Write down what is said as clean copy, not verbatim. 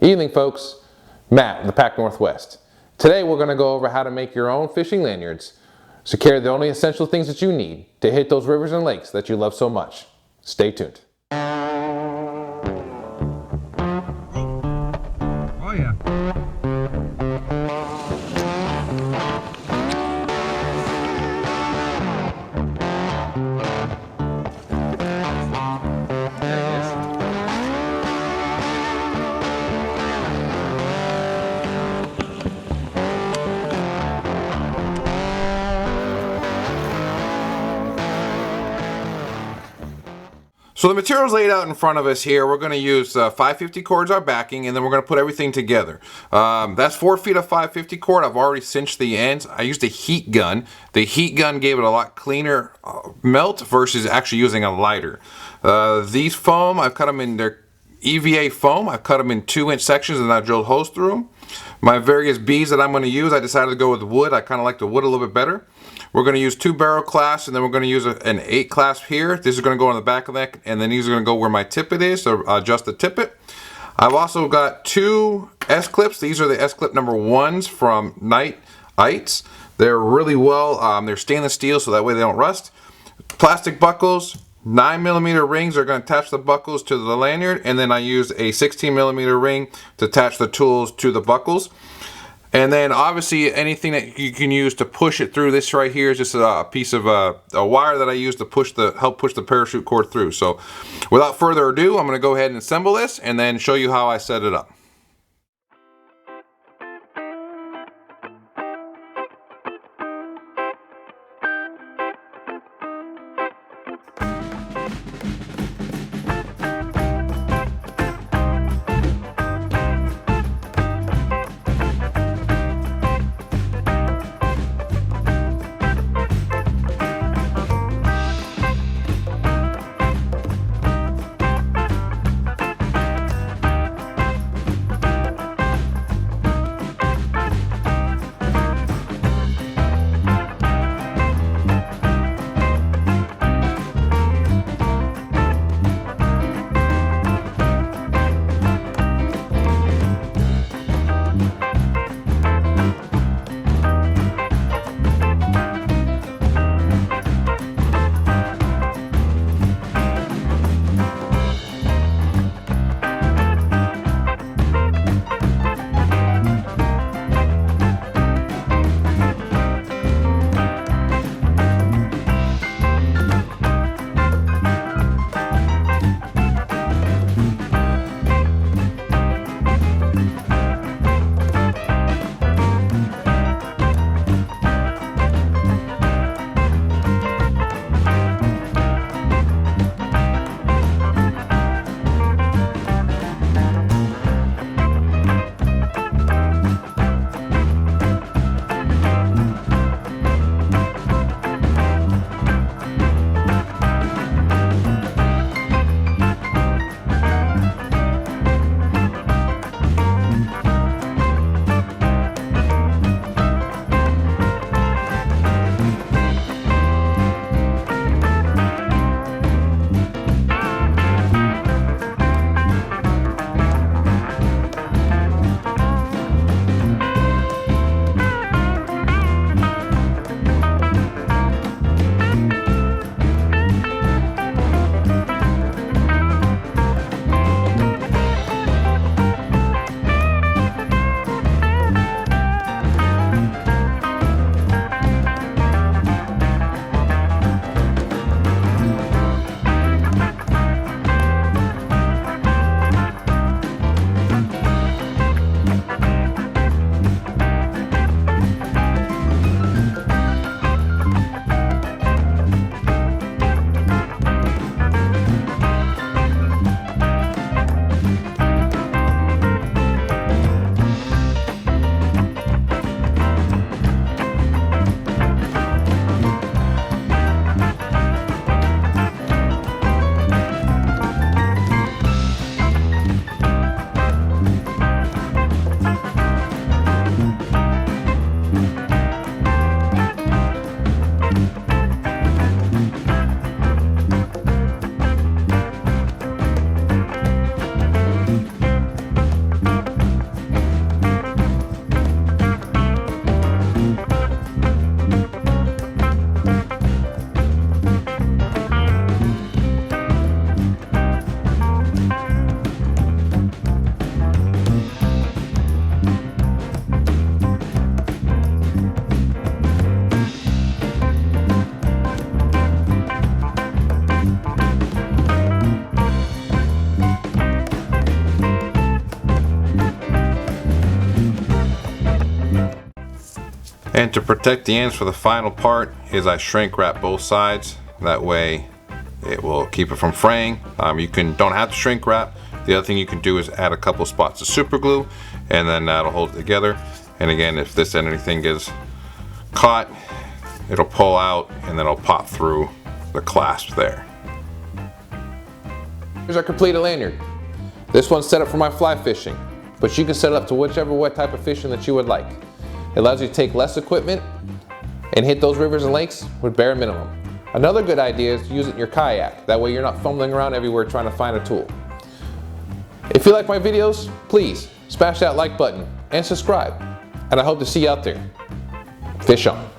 Evening folks, Matt in the Pac Northwest. Today we're going to go over how to make your own fishing lanyards so carry the only essential things that you need to hit those rivers and lakes that you love so much. Stay tuned. Oh yeah. So the material's laid out in front of us here. We're going to use 550 cords our backing, and then we're going to put everything together. That's 4 feet of 550 cord. I've already cinched the ends. I used a heat gun. The heat gun gave it a lot cleaner melt versus actually using a lighter. These foam, I've cut them in their EVA foam. I've cut them in 2-inch sections and I drilled holes through them. My various beads that I'm going to use, I decided to go with wood. I kind of like the wood a little bit better. We're going to use 2 barrel clasps, and then we're going to use an 8 clasp here. This is going to go on the back of the neck, and then these are going to go where my tippet is, so adjust the tippet. I've also got 2 S-clips. These are the S-clip number 1s from Night Ites. They're really well, they're stainless steel, so that way they don't rust. Plastic buckles, 9mm rings are going to attach the buckles to the lanyard, and then I use a 16mm ring to attach the tools to the buckles. And then obviously anything that you can use to push it through. This right here is just a piece of a wire that I use to help push the parachute cord through. So without further ado, I'm going to go ahead and assemble this and then show you how I set it up. And to protect the ends for the final part is I shrink wrap both sides. That way it will keep it from fraying. You don't have to shrink wrap. The other thing you can do is add a couple spots of super glue, and then that'll hold it together. And again, if this end anything gets caught, it'll pull out and then it'll pop through the clasp there. Here's our completed lanyard. This one's set up for my fly fishing, but you can set it up to whichever type of fishing that you would like. It allows you to take less equipment and hit those rivers and lakes with bare minimum. Another good idea is to use it in your kayak. That way you're not fumbling around everywhere trying to find a tool. If you like my videos, please smash that like button and subscribe. And I hope to see you out there. Fish on.